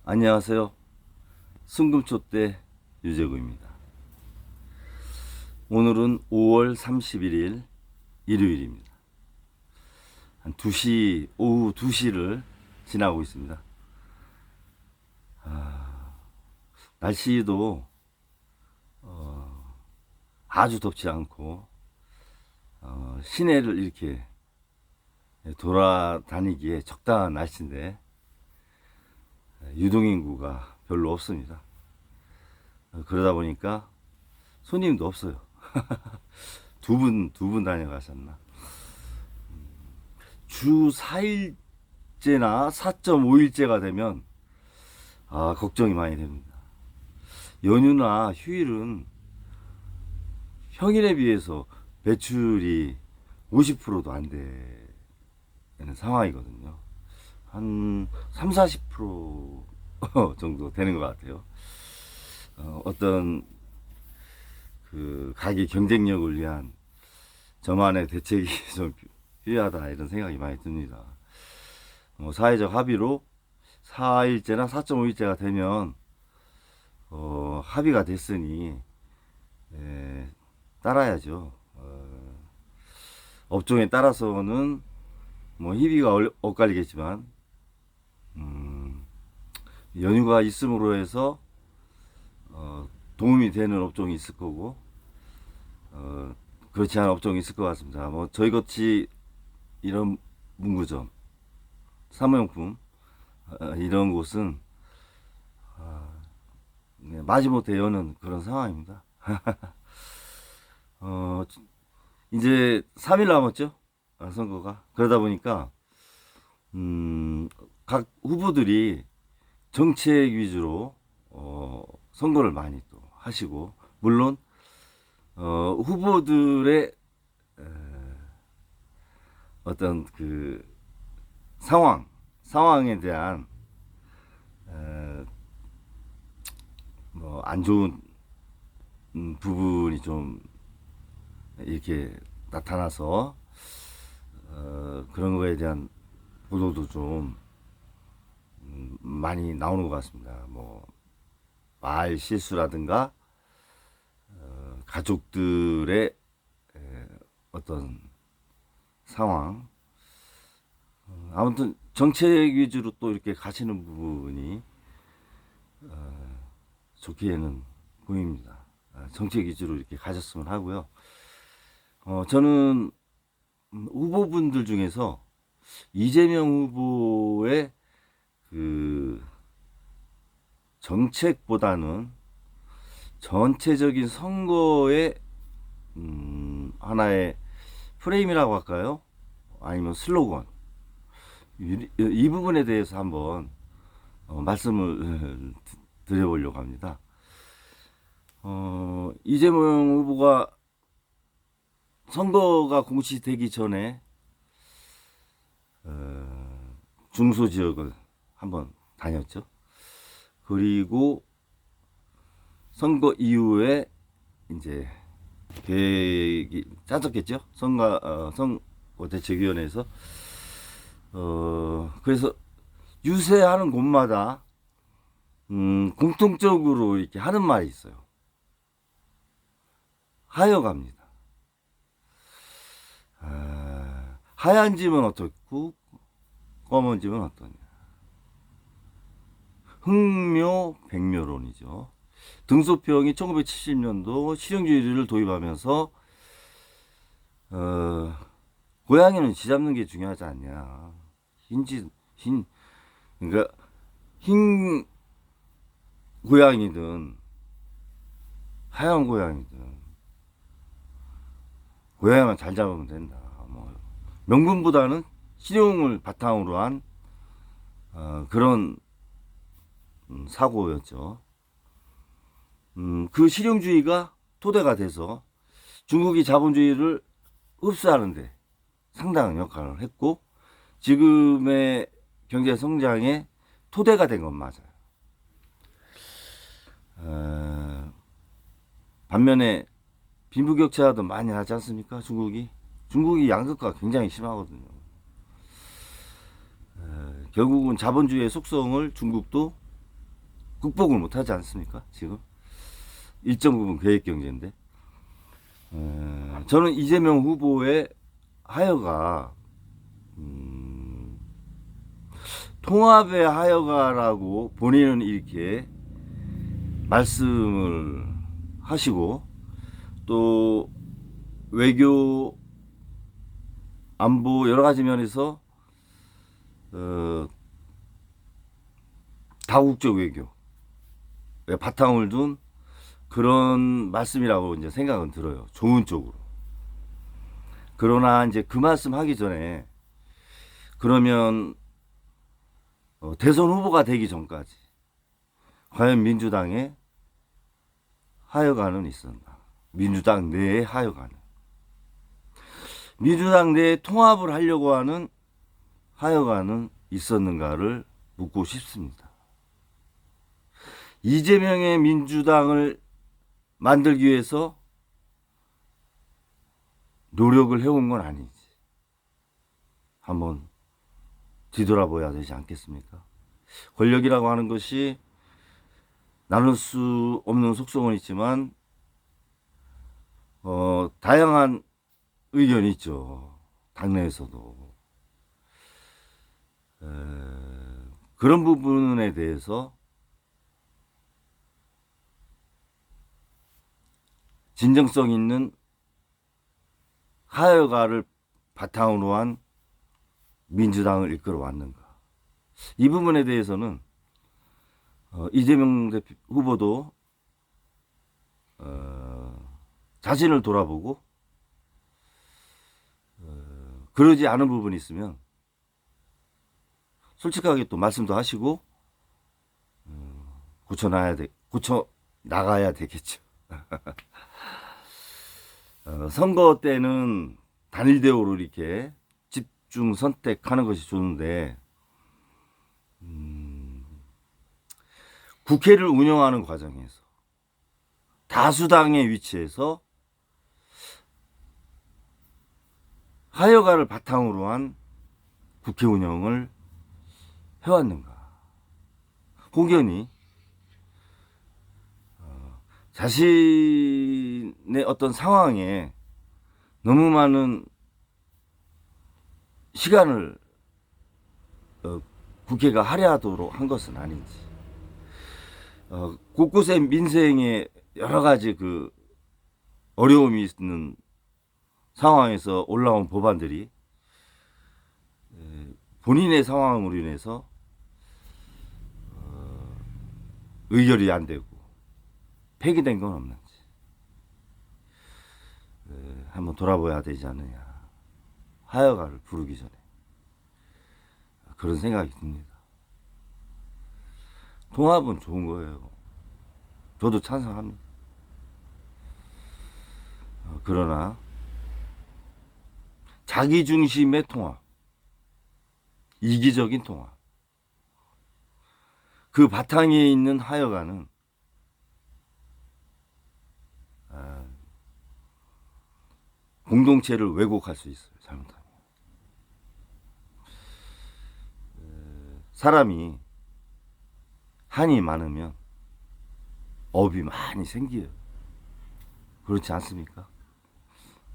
안녕하세요. 승금초대 유재구입니다. 오늘은 5월 31일 일요일입니다. 한 2시, 오후 2시를 지나고 있습니다. 날씨도 아주 덥지 않고 시내를 이렇게 돌아다니기에 적당한 날씨인데 유동인구가 별로 없습니다. 그러다 보니까 손님도 없어요. 두 분 다녀가셨나? 주 4일째나 4.5일째가 되면 걱정이 많이 됩니다. 연휴나 휴일은 평일에 비해서 매출이 50%도 안 되는 상황이거든요. 한 3, 40% 정도 되는 것 같아요. 어떤 그 가게 경쟁력을 위한 저만의 대책이 좀 필요하다 이런 생각이 많이 듭니다. 사회적 합의로 4일째나 4.5일째가 되면 합의가 됐으니 따라야죠. 업종에 따라서는 뭐 희비가 엇갈리겠지만 연휴가 있음으로 해서 도움이 되는 업종이 있을 거고 그렇지 않은 업종이 있을 것 같습니다. 뭐 저희 같이 이런 문구점, 사무용품 이런 곳은 마지못해 여는 그런 상황입니다. 이제 3일 남았죠? 선거가. 그러다 보니까 각 후보들이 정책 위주로 선거를 많이 또 하시고, 물론 후보들의 어떤 그 상황에 대한 뭐 안 좋은 부분이 좀 이렇게 나타나서 그런 거에 대한 보도도 좀 많이 나오는 것 같습니다. 뭐 말 실수라든가 가족들의 어떤 상황, 아무튼 정책 위주로 또 이렇게 가시는 부분이 좋기에는 보입니다. 정책 위주로 이렇게 가셨으면 하고요. 저는 후보분들 중에서 이재명 후보의 그 정책보다는 전체적인 선거의 하나의 프레임이라고 할까요? 아니면 슬로건, 이 부분에 대해서 한번 말씀을 드려보려고 합니다. 이재명 후보가 선거가 공시되기 전에 중소지역을 한번 다녔죠. 그리고 선거 이후에 이제 계획이 짜졌겠죠. 선거 대책위원회에서 그래서 유세하는 곳마다 공통적으로 이렇게 하는 말이 있어요. 하여갑니다. 하얀 집은 어떻고 검은 집은 어떠냐. 흥묘백묘론이죠. 등소평이 1970년도 실용주의를 도입하면서 고양이는 쥐 잡는 게 중요하지 않냐. 그러니까 흰 고양이든 하얀 고양이든 고양이만 잘 잡으면 된다. 뭐 명분보다는 실용을 바탕으로 한 그런 사고였죠. 그 실용주의가 토대가 돼서 중국이 자본주의를 흡수하는데 상당한 역할을 했고 지금의 경제 성장의 토대가 된 건 맞아요. 반면에 빈부격차도 많이 하지 않습니까? 중국이 양극화가 굉장히 심하거든요. 결국은 자본주의의 속성을 중국도 극복을 못하지 않습니까? 지금 일정 부분 계획 경제인데 저는 이재명 후보의 하여가 통합의 하여가라고 본인은 이렇게 말씀을 하시고 또 외교 안보 여러 가지 면에서 다국적 외교 바탕을 둔 그런 말씀이라고 이제 생각은 들어요. 좋은 쪽으로. 그러나 이제 그 말씀 하기 전에 그러면 대선 후보가 되기 전까지 과연 민주당의 하여가는 있었나? 민주당 내의 하여가는. 민주당 내에 통합을 하려고 하는 하여가는 있었는가를 묻고 싶습니다. 이재명의 민주당을 만들기 위해서 노력을 해온 건 아니지. 한번 뒤돌아봐야 되지 않겠습니까? 권력이라고 하는 것이 나눌 수 없는 속성은 있지만 다양한 의견이 있죠. 당내에서도. 그런 부분에 대해서 진정성 있는 하여가를 바탕으로 한 민주당을 이끌어 왔는가. 이 부분에 대해서는 이재명 대표 후보도 자신을 돌아보고 그러지 않은 부분이 있으면 솔직하게 또 말씀도 하시고 고쳐 나가야 되겠죠. 선거 때는 단일 대우로 이렇게 집중 선택하는 것이 좋은데 국회를 운영하는 과정에서 다수당의 위치에서 하여가를 바탕으로 한 국회 운영을 해왔는가. 혹여니 자신의 어떤 상황에 너무 많은 시간을 국회가 할애하도록 한 것은 아닌지. 곳곳에 민생에 여러 가지 그 어려움이 있는 상황에서 올라온 법안들이 본인의 상황으로 인해서 의결이 안 되고 폐기된 건 없는지 한번 돌아봐야 되지 않느냐. 하여가를 부르기 전에 그런 생각이 듭니다. 통합은 좋은 거예요. 저도 찬성합니다. 그러나 자기 중심의 통합, 이기적인 통합, 그 바탕에 있는 하여가는 공동체를 왜곡할 수 있어요. 잘못하면. 사람이 한이 많으면 업이 많이 생겨요. 그렇지 않습니까?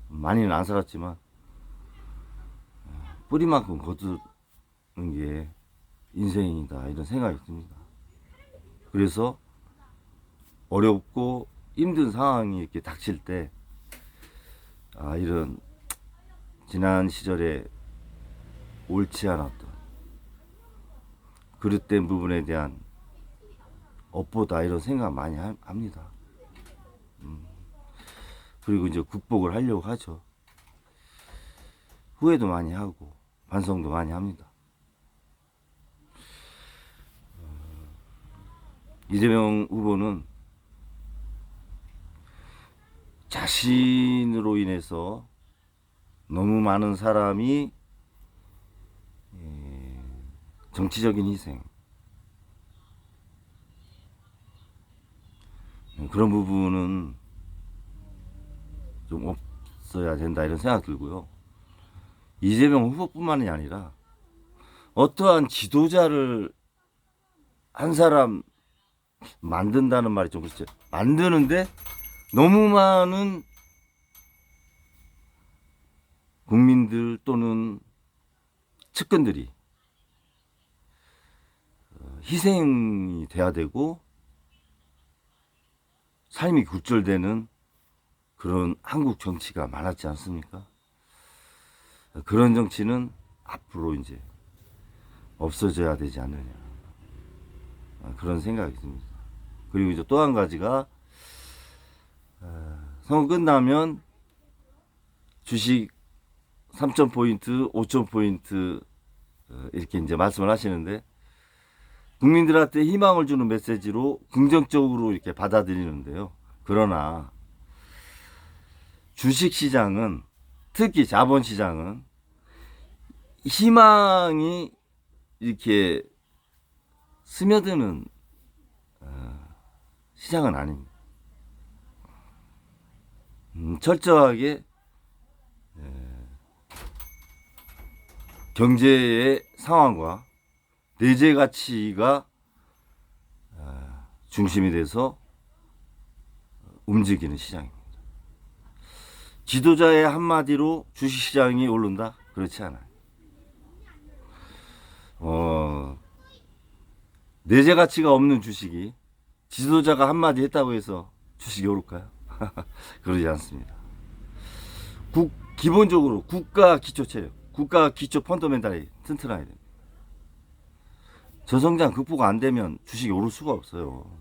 많이는 안 살았지만 뿌리만큼 거두는 게 인생이다 이런 생각이 듭니다. 그래서 어렵고 힘든 상황이 이렇게 닥칠 때 이런 지난 시절에 옳지 않았던 그릇된 부분에 대한 업보다 이런 생각 많이 합니다. 그리고 이제 극복을 하려고 하죠. 후회도 많이 하고 반성도 많이 합니다. 이재명 후보는 자신으로 인해서 너무 많은 사람이 정치적인 희생 그런 부분은 좀 없어야 된다 이런 생각 들고요. 이재명 후보뿐만이 아니라 어떠한 지도자를 한 사람 만든다는 말이 좀 그렇죠. 만드는데 너무 많은 국민들 또는 측근들이 희생이 돼야 되고 삶이 굴절되는 그런 한국 정치가 많았지 않습니까? 그런 정치는 앞으로 이제 없어져야 되지 않느냐, 그런 생각이 듭니다. 그리고 이제 또 한 가지가 선거 끝나면 주식 3,000포인트, 5,000포인트 이렇게 이제 말씀을 하시는데 국민들한테 희망을 주는 메시지로 긍정적으로 이렇게 받아들이는데요. 그러나 주식시장은, 특히 자본시장은 희망이 이렇게 스며드는 시장은 아닙니다. 철저하게 경제의 상황과 내재 가치가 중심이 돼서 움직이는 시장입니다. 지도자의 한마디로 주식시장이 오른다? 그렇지 않아요. 내재 가치가 없는 주식이 지도자가 한마디 했다고 해서 주식이 오를까요? 그러지 않습니다. 기본적으로 국가 기초 체력, 국가 기초 펀더멘탈이 튼튼해야 됩니다. 저성장 극복가 안 되면 주식이 오를 수가 없어요.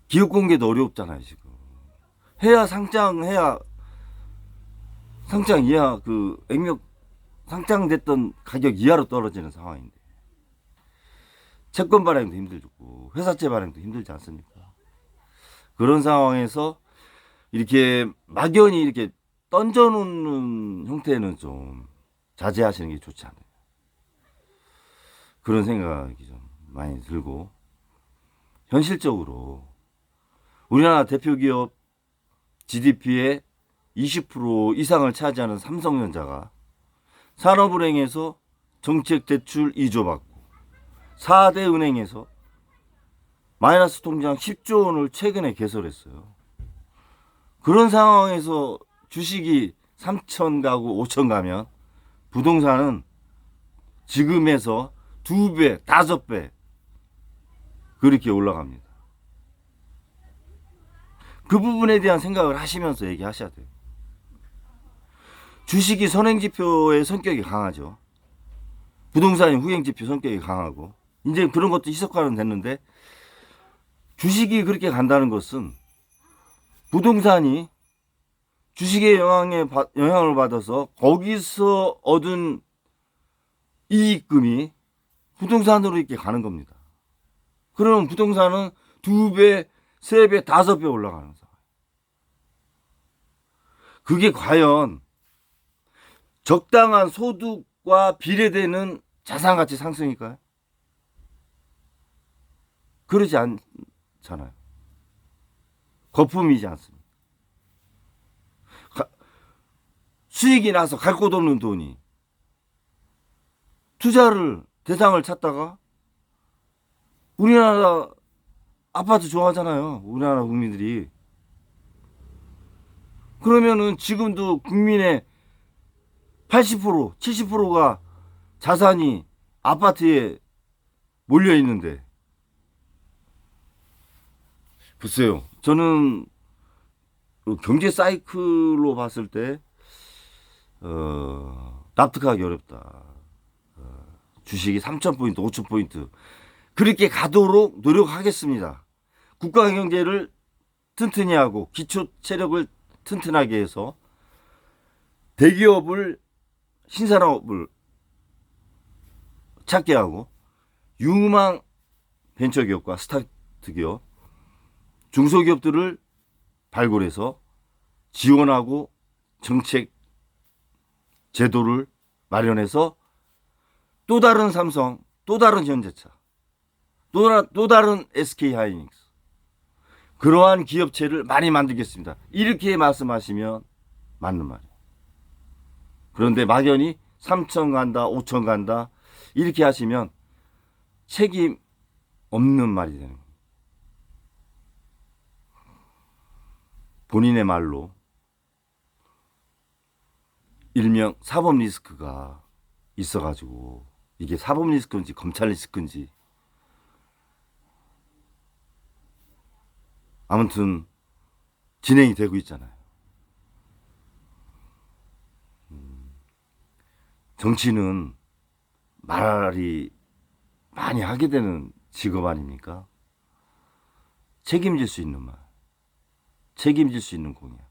기업 공개도 어렵잖아요, 지금. 해야 상장해야 상장 이하 그 액면 상장됐던 가격 이하로 떨어지는 상황인데 채권 발행도 힘들고 회사채 발행도 힘들지 않습니까? 그런 상황에서 이렇게 막연히 이렇게 던져놓는 형태는 좀 자제하시는 게 좋지 않아요. 그런 생각이 좀 많이 들고, 현실적으로 우리나라 대표 기업 GDP의 20% 이상을 차지하는 삼성전자가 산업은행에서 정책 대출 2조 받고 4대 은행에서 마이너스 통장 10조 원을 최근에 개설했어요. 그런 상황에서 주식이 3천 가고 5천 가면 부동산은 지금에서 2배, 5배 그렇게 올라갑니다. 그 부분에 대한 생각을 하시면서 얘기하셔야 돼요. 주식이 선행지표의 성격이 강하죠. 부동산이 후행지표 성격이 강하고 이제 그런 것도 희석화는 됐는데, 주식이 그렇게 간다는 것은 부동산이 주식의 영향을 받아서 거기서 얻은 이익금이 부동산으로 이렇게 가는 겁니다. 그러면 부동산은 2배, 3배, 5배 올라가는 상황. 그게 과연 적당한 소득과 비례되는 자산가치 상승일까요? 그러지 않잖아요. 거품이지 않습니다. 수익이 나서 갈 곳 없는 돈이 투자를 대상을 찾다가, 우리나라 아파트 좋아하잖아요. 우리나라 국민들이. 그러면은 지금도 국민의 80%, 70%가 자산이 아파트에 몰려 있는데, 글쎄요. 저는 경제 사이클로 봤을 때 납득하기 어렵다. 주식이 3,000포인트, 5,000포인트 그렇게 가도록 노력하겠습니다. 국가 경제를 튼튼히 하고 기초 체력을 튼튼하게 해서 대기업을, 신산업을 찾게 하고 유망 벤처기업과 스타트기업, 중소기업들을 발굴해서 지원하고 정책 제도를 마련해서 또 다른 삼성, 또 다른 현대차, 또 다른 SK하이닉스, 그러한 기업체를 많이 만들겠습니다. 이렇게 말씀하시면 맞는 말이에요. 그런데 막연히 3천 간다, 5천 간다 이렇게 하시면 책임 없는 말이 되는 거예요. 본인의 말로 일명 사법 리스크가 있어가지고 이게 사법 리스크인지 검찰 리스크인지 아무튼 진행이 되고 있잖아요. 정치는 말이 많이 하게 되는 직업 아닙니까? 책임질 수 있는 말, 책임질 수 있는 공약.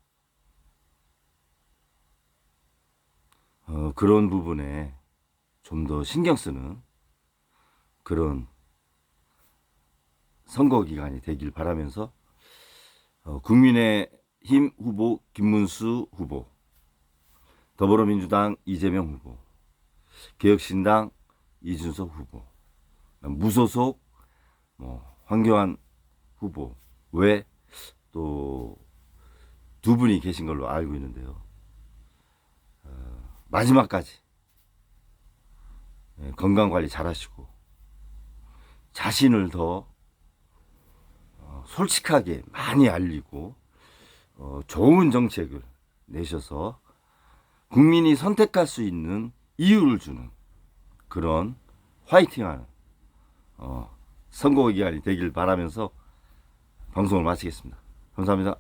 그런 부분에 좀 더 신경 쓰는 그런 선거 기간이 되길 바라면서 국민의힘 후보 김문수 후보, 더불어민주당 이재명 후보, 개혁신당 이준석 후보, 무소속 황교안 후보 외 또 두 분이 계신 걸로 알고 있는데요. 마지막까지 건강 관리 잘하시고 자신을 더 솔직하게 많이 알리고 좋은 정책을 내셔서 국민이 선택할 수 있는 이유를 주는 그런 화이팅하는 선거 기간이 되길 바라면서 방송을 마치겠습니다. 감사합니다.